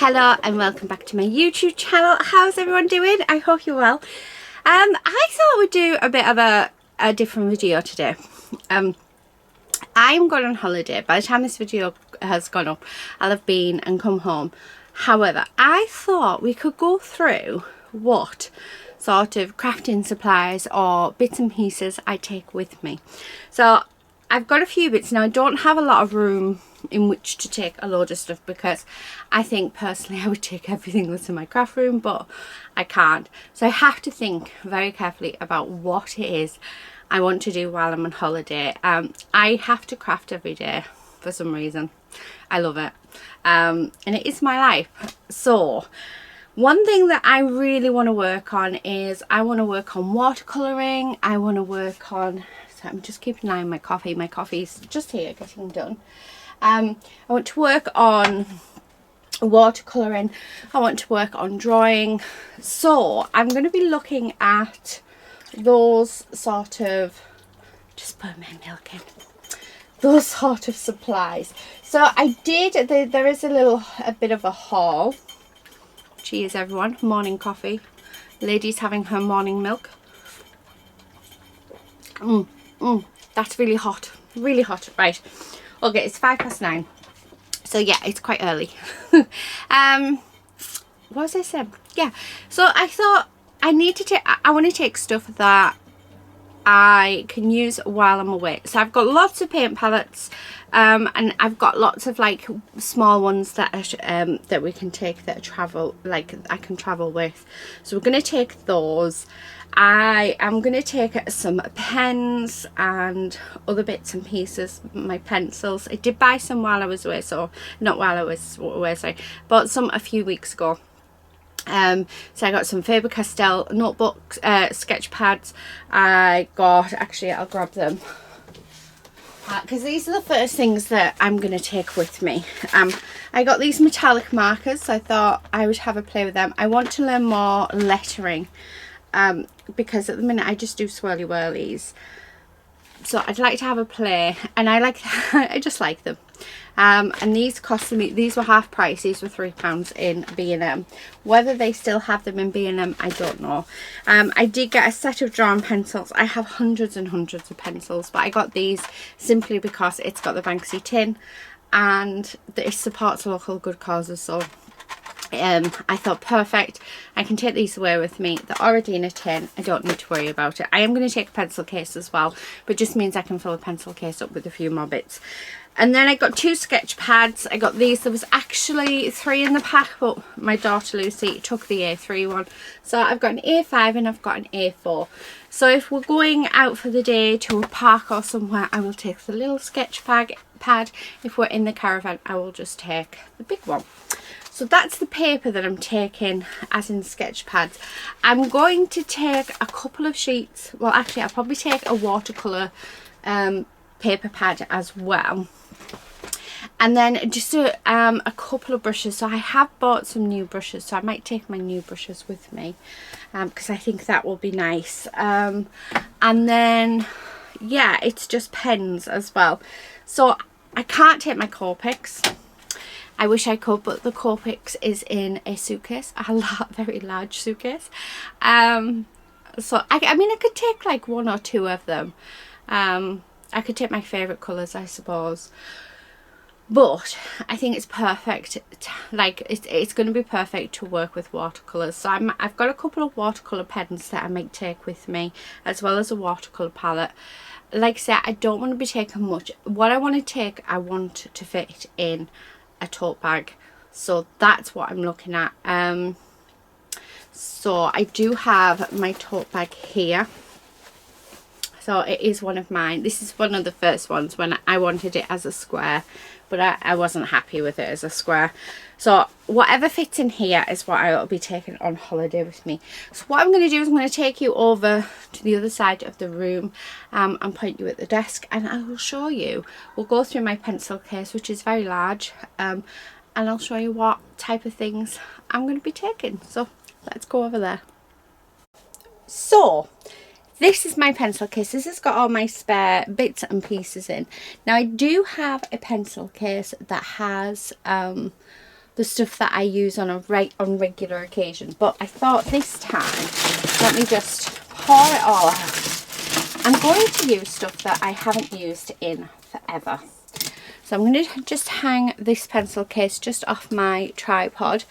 Hello and welcome back to my YouTube channel. How's everyone doing? I hope you're well. I thought we'd do a bit of a different video today. I'm going on holiday. By the time this video has gone up, I'll have been and come home. However, I thought we could go through what sort of crafting supplies or bits and pieces I take with me. So I've got a few bits now. I don't have a lot of room in which to take a load of stuff because I think personally I would take everything that's in my craft room, but I can't. So I have to think very carefully about what it is I want to do while I'm on holiday. I have to craft every day for some reason. I love it, and it is my life. So one thing that I really want to work on is I want to work on watercolouring. I want to work on, so I'm just keeping an eye on my coffee. My coffee's just here getting done. I want to work on watercolouring. I want to work on drawing. So I'm going to be looking at those sort of, just put my milk in, those sort of supplies. So I did, there is a bit of a haul. Cheers everyone, morning coffee. Lady's having her morning milk. That's really hot, right. Okay, it's 9:05. So yeah, it's quite early. What was I saying? Yeah, so I thought I want to take stuff that I can use while I'm away. So I've got lots of paint palettes, and I've got lots of like small ones that that we can take that travel, like I can travel with. So we're going to take those. I am going to take some pens and other bits and pieces, my pencils. I did buy some while I was away, so not while I was away, sorry, bought some a few weeks ago. So I got some Faber-Castell notebooks, sketch pads. I got, actually I'll grab them because these are the first things that I'm going to take with me. I got these metallic markers, so I thought I would have a play with them. I want to learn more lettering, because at the minute I just do swirly whirlies, so I'd like to have a play, and I just like them. And these cost me, these were half price, these were £3 in B&M. Whether they still have them in B&M, I don't know. I did get a set of drawing pencils. I have hundreds and hundreds of pencils, but I got these simply because it's got the Banksy tin and it supports local good causes. So I thought perfect, I can take these away with me. They're already in a tin, I don't need to worry about it. I am going to take a pencil case as well, but just means I can fill a pencil case up with a few more bits. And then I got 2 sketch pads. I got these, there was actually 3 in the pack, but my daughter Lucy took the A3 one. So I've got an A5 and I've got an A4. So if we're going out for the day to a park or somewhere, I will take the little sketch pad. If we're in the caravan, I will just take the big one. So that's the paper that I'm taking as in sketch pads. I'm going to take a couple of sheets. Well, actually, I'll probably take a watercolour paper pad as well. And then just a couple of brushes. So I have bought some new brushes, so I might take my new brushes with me because I think that will be nice. And then, yeah, it's just pens as well. So I can't take my Copics. I wish I could, but the Copics is in a suitcase, a very large suitcase. So I mean, I could take like 1 or 2 of them. I could take my favourite colours, I suppose. But I think it's perfect, like it's going to be perfect to work with watercolours. So I've got a couple of watercolour pens that I might take with me, as well as a watercolour palette. Like I said, I don't want to be taking much. What I want to take, I want to fit in a tote bag. So that's what I'm looking at. So I do have my tote bag here. So it is one of mine. This is one of the first ones when I wanted it as a square, but I wasn't happy with it as a square. So whatever fits in here is what I will be taking on holiday with me. So what I'm going to do is I'm going to take you over to the other side of the room and point you at the desk, and I will show you. We'll go through my pencil case, which is very large, and I'll show you what type of things I'm going to be taking. So let's go over there. So this is my pencil case. This has got all my spare bits and pieces in. Now I do have a pencil case that has the the stuff that I use on on regular occasions. But I thought this time, let me just pour it all out. I'm going to use stuff that I haven't used in forever. So I'm going to just hang this pencil case just off my tripod.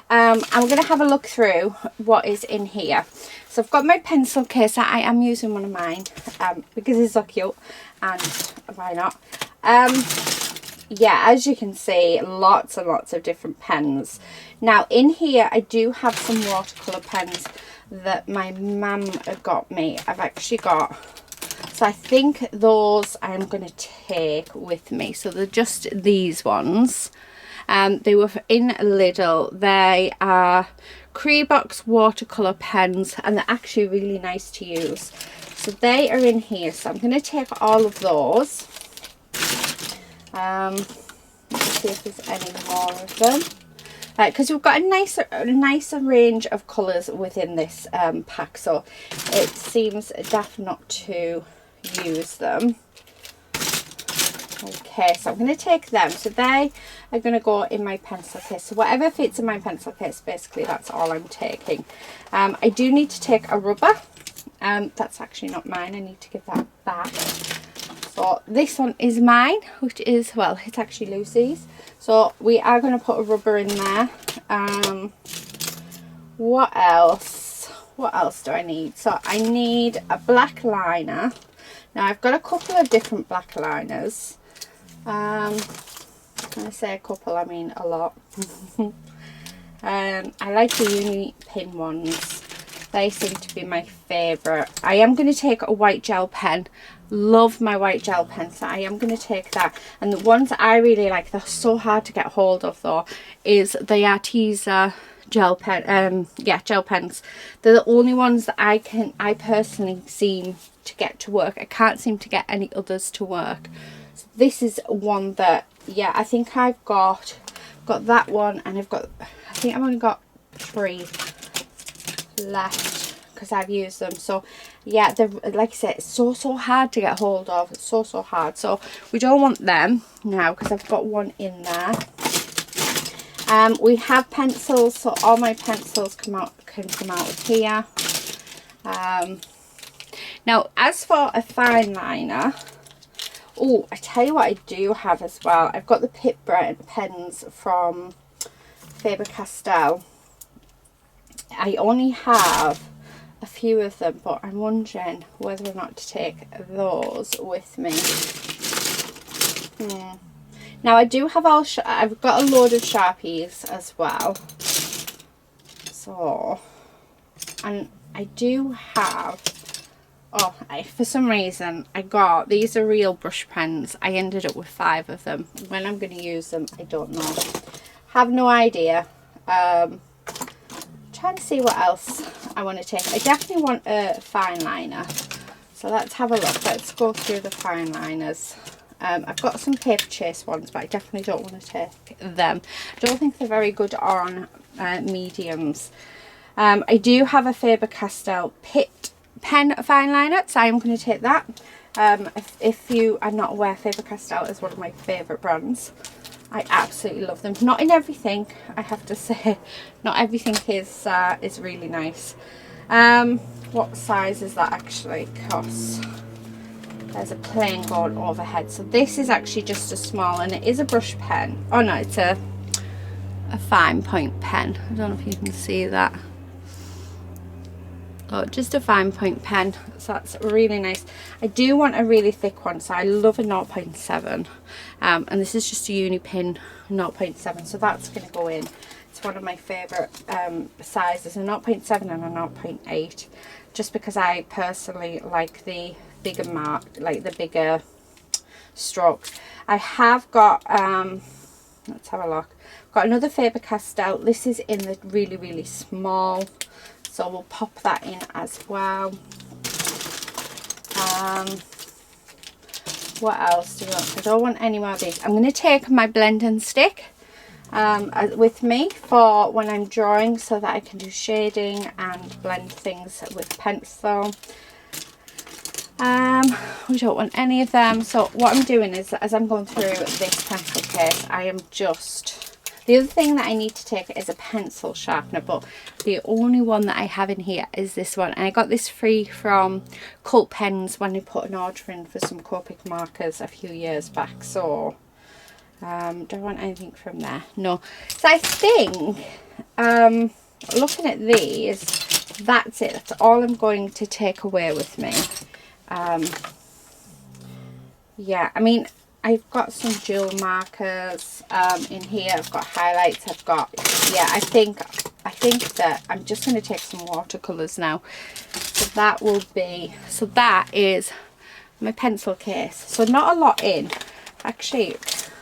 I'm going to have a look through what is in here. So I've got my pencil case. I am using one of mine because it's so cute, and why not? Yeah, as you can see, lots and lots of different pens. Now in here I do have some watercolour pens that my mum got me. I've actually got, so I think those I'm going to take with me. So they're just these ones. They were in Lidl. They are Creebox watercolour pens, and they're actually really nice to use. So they are in here. So I'm going to take all of those. Let's see if there's any more of them. Because we've got a nicer range of colours within this pack, so it seems daft not to use them. Okay, so I'm going to take them. So they are going to go in my pencil case. So whatever fits in my pencil case, basically that's all I'm taking. I do need to take a rubber. That's actually not mine. I need to give that back. So this one is mine, which is, well, it's actually Lucy's. So we are going to put a rubber in there. What else? What else do I need? So I need a black liner. Now I've got a couple of different black liners. When I say a couple, I mean a lot. I like the uni pin ones. They seem to be my favourite. I am going to take a white gel pen. Love my white gel pen, so I am going to take that. And the ones that I really like, they're so hard to get hold of though, is the Arteza gel pen. Yeah, gel pens. They're the only ones that I personally seem to get to work. I can't seem to get any others to work. So this is one that, yeah, I think I've got that one, and I think I've only got 3 left because I've used them. So yeah, they're, like I said, it's so hard to get hold of. It's so hard. So we don't want them now because I've got one in there. We have pencils, so all my pencils can come out of here. Now as for a fine liner, oh, I tell you what I do have as well. I've got the Pip pens from Faber-Castell. I only have a few of them, but I'm wondering whether or not to take those with me. Now I do have I've got a load of Sharpies as well. So, and I do have, for some reason I got, these are real brush pens. I ended up with 5 of them. When I'm going to use them, I don't know. Have no idea. Trying to see what else I want to take. I definitely want a fine liner, so let's have a look. Let's go through the fine liners. I've got some paper chase ones, but I definitely don't want to take them. I don't think they're very good on mediums. I do have a Faber-Castell Pitt pen fine liner, so I'm going to take that. If you are not aware, Faber-Castell is one of my favourite brands. I absolutely love them. Not in everything, I have to say. Not everything is really nice. What size is that actually cost? There's a plain going overhead. So this is actually just a small, and it is a brush pen. Oh no, it's a fine point pen. I don't know if you can see that. Oh, just a fine point pen. So that's really nice. I do want a really thick one, so I love a 0.7. And this is just a uni pin 0.7, so that's going to go in. It's one of my favourite sizes, a 0.7 and a 0.8, just because I personally like the bigger bigger strokes. I have got let's have a look. Got another Faber-Castell. This is in the really small, so we'll pop that in as well. What else do we want? I don't want any more of these. I'm going to take my blending stick with me for when I'm drawing, so that I can do shading and blend things with pencil. We don't want any of them. So what I'm doing is, as I'm going through this pencil case, I am just The other thing that I need to take is a pencil sharpener, but the only one that I have in here is this one. And I got this free from Cult Pens when I put an order in for some Copic markers a few years back. So don't want anything from there. No. So I think looking at these, that's it. That's all I'm going to take away with me. Yeah, I mean, I've got some dual markers in here. I've got highlights. I've got, yeah, I think that I'm just going to take some watercolors now. So that will be, so that is my pencil case. So not a lot in. Actually,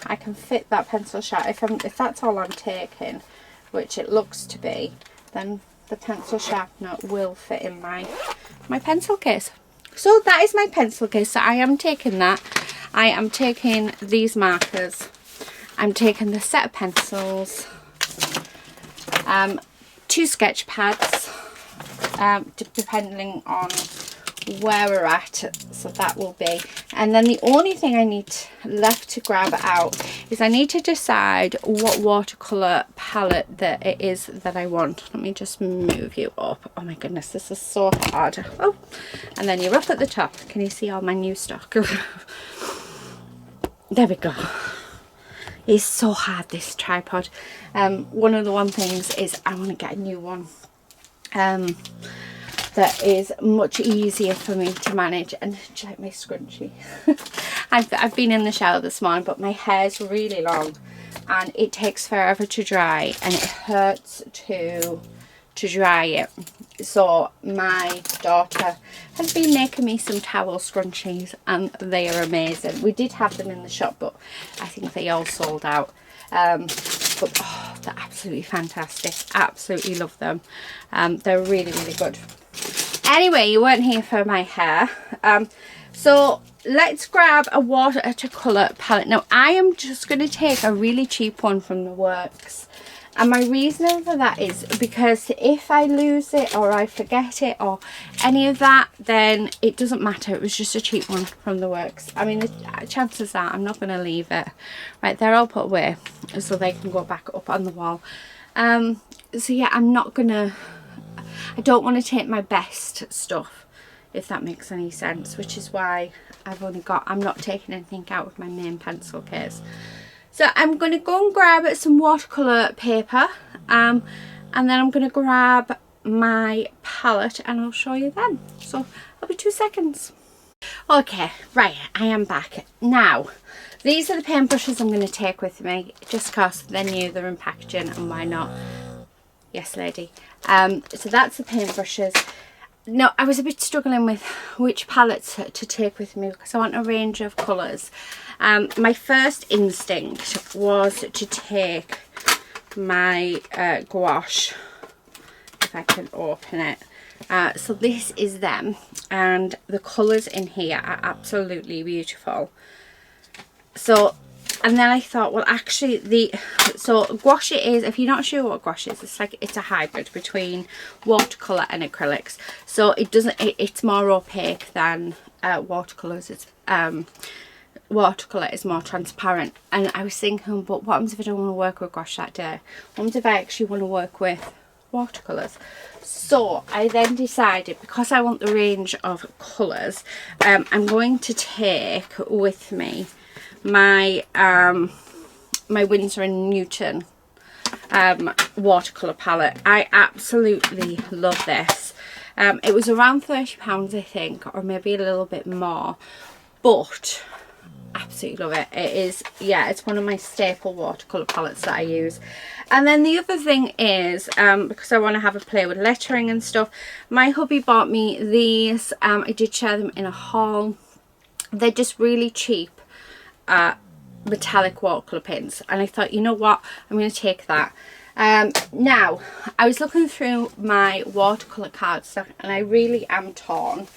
I can fit that pencil sharpener. If that's all I'm taking, which it looks to be, then the pencil sharpener will fit in my pencil case. So that is my pencil case. So I am taking that. I am taking these markers. I'm taking the set of pencils, 2 sketch pads, depending on where we're at. So that will be, and then the only thing I need left to grab out is I need to decide what watercolor palette that it is that I want. Let me just move you up. Oh my goodness, this is so hard. Oh, and then you're up at the top. Can you see all my new stock? There we go. It's so hard, this tripod. One of the things is I want to get a new one that is much easier for me to manage. And check my scrunchie. I've been in the shower this morning, but my hair's really long and it takes forever to dry, and it hurts to dry it. So my daughter has been making me some towel scrunchies, and they are amazing. We did have them in the shop, but I think they all sold out. But oh, they're absolutely fantastic. Absolutely love them. They're really, really good. Anyway, you weren't here for my hair. So let's grab a watercolor palette. Now I am just going to take a really cheap one from the works. And my reason for that is because if I lose it or I forget it or any of that, then it doesn't matter. It was just a cheap one from the works. I mean, the chances are I'm not going to leave it. Right, they're all put away so they can go back up on the wall. So yeah, I'm not going to, I don't want to take my best stuff, if that makes any sense, which is why I'm not taking anything out of my main pencil case. So I'm going to go and grab some watercolour paper, and then I'm going to grab my palette and I'll show you then. So I'll be 2 seconds. Okay, right, I am back. Now, these are the paintbrushes I'm going to take with me, just because they're new, they're in packaging, and why not? Yes, lady. So that's the paintbrushes. No, I was a bit struggling with which palettes to take with me because I want a range of colours. My first instinct was to take my gouache, if I can open it. So this is them, and the colours in here are absolutely beautiful. So, and then I thought, well, actually, so gouache is, if you're not sure what gouache is, it's a hybrid between watercolour and acrylics. So it doesn't, it's more opaque than watercolours. It's watercolour is more transparent. And I was thinking, but what happens if I don't want to work with gouache that day? What happens if I actually want to work with watercolours? So I then decided, because I want the range of colours, I'm going to take with me my my Winsor & Newton watercolour palette. I absolutely love this. It was around £30 I think, or maybe a little bit more, but absolutely love it. It is, yeah, it's one of my staple watercolour palettes that I use. And then the other thing is, because I want to have a play with lettering and stuff, my hubby bought me these. I did share them in a haul. They're just really cheap metallic watercolour pens, and I thought, you know what, I'm going to take that. Now I was looking through my watercolour cardstock and I really am torn,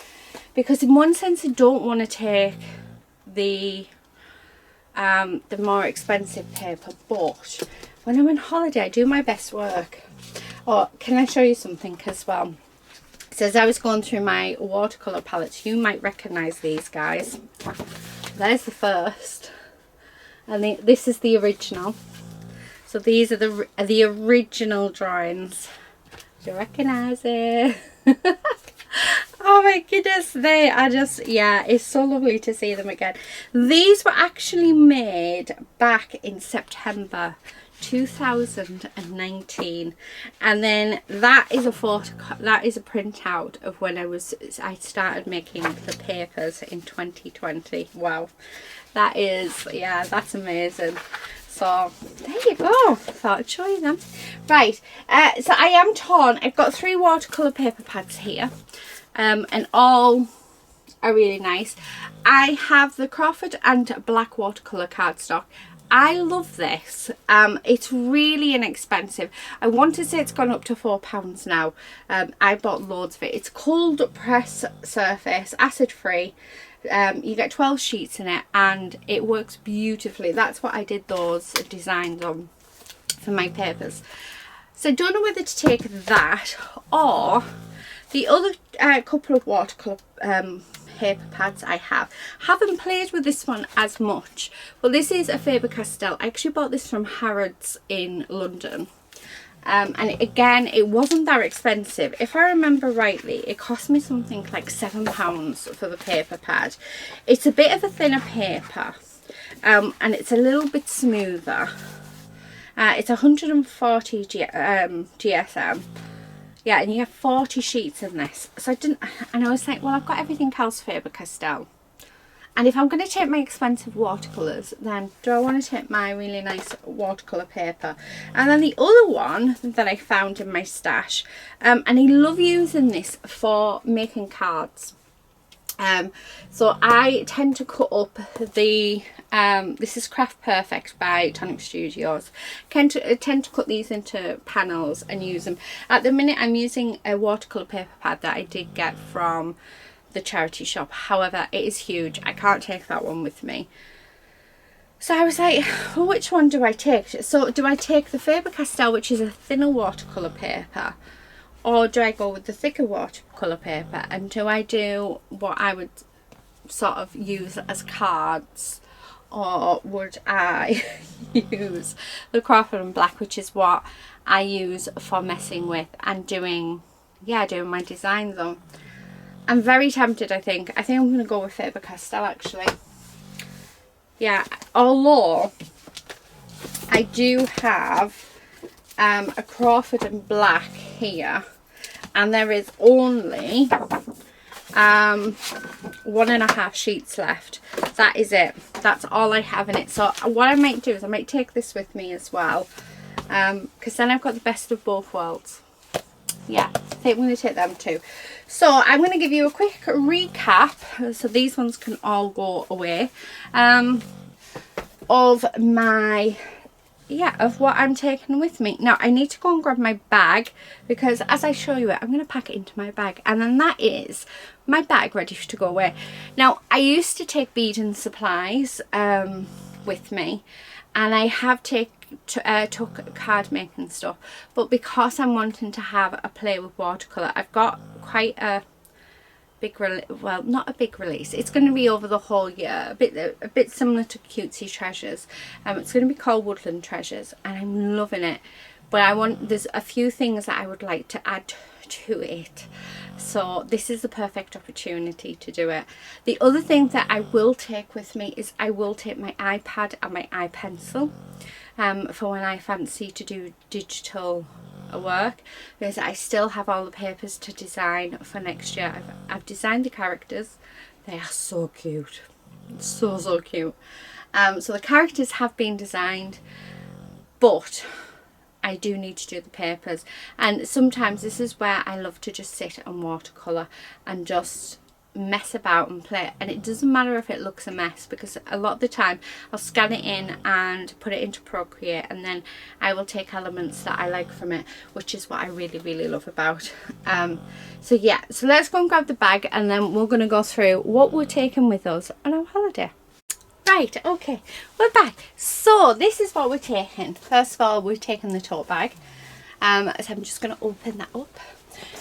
because in one sense I don't want to take the more expensive paper, but when I'm on holiday I do my best work. Oh, can I show you something as well? So as I was going through my watercolour palettes, you might recognise these guys. There's the first, and this is the original. So these are the original drawings. Do you recognise it? Oh my goodness, they are just, yeah, it's so lovely to see them again. These were actually made back in September 2019, and then that is a printout of when I started making the papers in 2020. Wow, that is, yeah, that's amazing. So there you go, thought I'd show you them. Right, so I am torn. I've got 3 watercolour paper pads here, and all are really nice. I have the Crawford and black watercolour cardstock. I love this. It's really inexpensive. I want to say it's gone up to £4 now. I bought loads of it. It's cold press surface, acid free. You get 12 sheets in it and it works beautifully. That's what I did those designs on for my papers. So I don't know whether to take that or the other couple of watercolour paper pads I haven't played with this one as much. Well, this is a Faber-Castell. I actually bought this from Harrods in London, and again, it wasn't that expensive. If I remember rightly, it cost me something like £7 for the paper pad. It's a bit of a thinner paper, and it's a little bit smoother. It's 140 GSM. Yeah, and you have 40 sheets in this. So I was like, well, I've got everything else Faber-Castell. And if I'm going to take my expensive watercolours, then do I want to take my really nice watercolour paper? And then the other one that I found in my stash, and I love using this for making cards. So I tend to cut up the this is Craft Perfect by Tonic Studios. Tend to cut these into panels and use them. At the minute I'm using a watercolour paper pad that I did get from the charity shop. However, it is huge. I can't take that one with me. So I was like, well, which one do I take? So do I take the Faber-Castell, which is a thinner watercolour paper, or do I go with the thicker watercolour paper? And do I do what I would sort of use as cards, or would I use the Crawford and Black, which is what I use for messing with and doing my designs on? I'm very tempted, I think. I'm going to go with Faber-Castell, actually. Yeah, although I do have a Crawford and Black here, and there is only 1.5 sheets left. That is it. That's all I have in it. So what I might do is I might take this with me as well, because then I've got the best of both worlds. Yeah, I think I'm going to take them too. So I'm going to give you a quick recap, so these ones can all go away, of my, of what I'm taking with me. Now I need to go and grab my bag, because as I show you it, I'm going to pack it into my bag, and then that is my bag ready to go away. Now I used to take bead and supplies with me, and I have took card making stuff, but because I'm wanting to have a play with watercolour, I've got quite a big well, not a big release. It's going to be over the whole year, a bit similar to Cutesy Treasures. It's going to be called Woodland Treasures, and I'm loving it, but there's a few things that I would like to add to it, so this is the perfect opportunity to do it. The other thing that I will take with me is I will take my iPad and my iPencil, for when I fancy to do digital work, because I still have all the papers to design for next year. I've designed the characters. They are so cute, so cute. So the characters have been designed, but I do need to do the papers, and sometimes this is where I love to just sit and watercolour and just mess about and play, and it doesn't matter if it looks a mess, because a lot of the time I'll scan it in and put it into Procreate, and then I will take elements that I like from it, which is what I really love about. So yeah, so let's go and grab the bag, and then we're going to go through what we're taking with us on our holiday. Right, okay, we're back. So this is what we're taking. First of all, we're taking the tote bag, so I'm just going to open that up.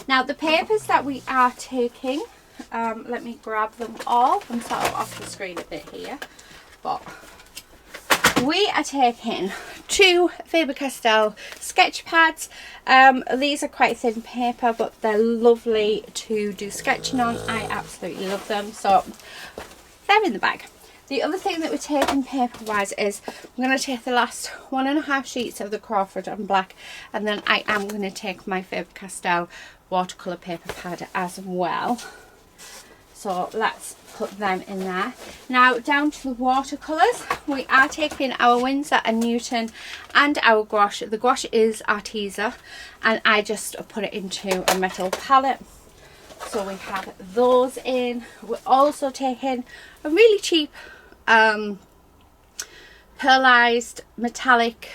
Now the papers that we are taking, let me grab them all. I'm sort of off the screen a bit here, but we are taking 2 Faber-Castell sketch pads. These are quite thin paper, but they're lovely to do sketching on. I absolutely love them, so they're in the bag. The other thing that we're taking paper wise is I'm going to take the last 1.5 sheets of the Crawford and black, and then I am going to take my Faber-Castell watercolour paper pad as well. So let's put them in there. Now down to the watercolours, we are taking our Winsor and Newton and our gouache. The gouache is Arteza, and I just put it into a metal palette. So we have those in. We're also taking a really cheap pearlized metallic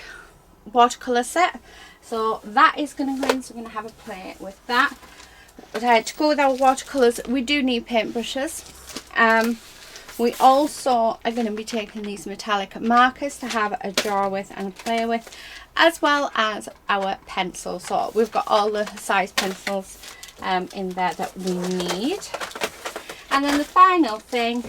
watercolour set. So that is going to go in, so we're going to have a play with that. To go with our watercolours, we do need paintbrushes. We also are going to be taking these metallic markers to have a draw with and a play with, as well as our pencils. So we've got all the size pencils in there that we need. And then the final thing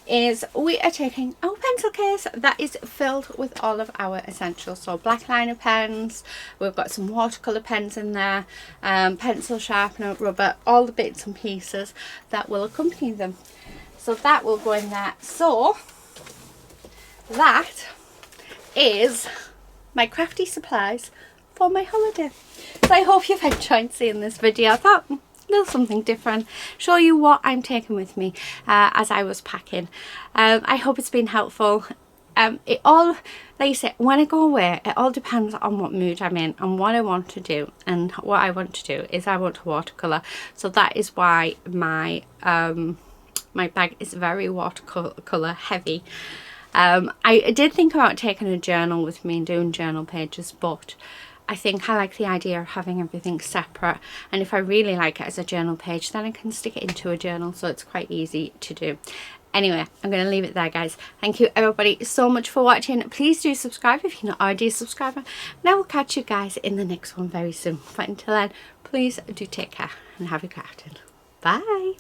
is we are taking our pencil case that is filled with all of our essentials. So black liner pens, we've got some watercolour pens in there, pencil sharpener, rubber, all the bits and pieces that will accompany them. So that will go in there. So that is my crafty supplies for my holiday. So I hope you've enjoyed seeing this video. I thought a little something different, show you what I'm taking with me as I was packing. I hope it's been helpful. It all, like I said, when I go away, it all depends on what mood I'm in and what I want to do. And what I want to do is I want to watercolour. So that is why my my bag is very watercolour heavy. I did think about taking a journal with me and doing journal pages, but I think I like the idea of having everything separate, and if I really like it as a journal page, then I can stick it into a journal, so it's quite easy to do. Anyway, I'm going to leave it there, guys. Thank you everybody so much for watching. Please do subscribe if you're not already a subscriber, and I will catch you guys in the next one very soon. But until then, please do take care and happy crafting. Bye.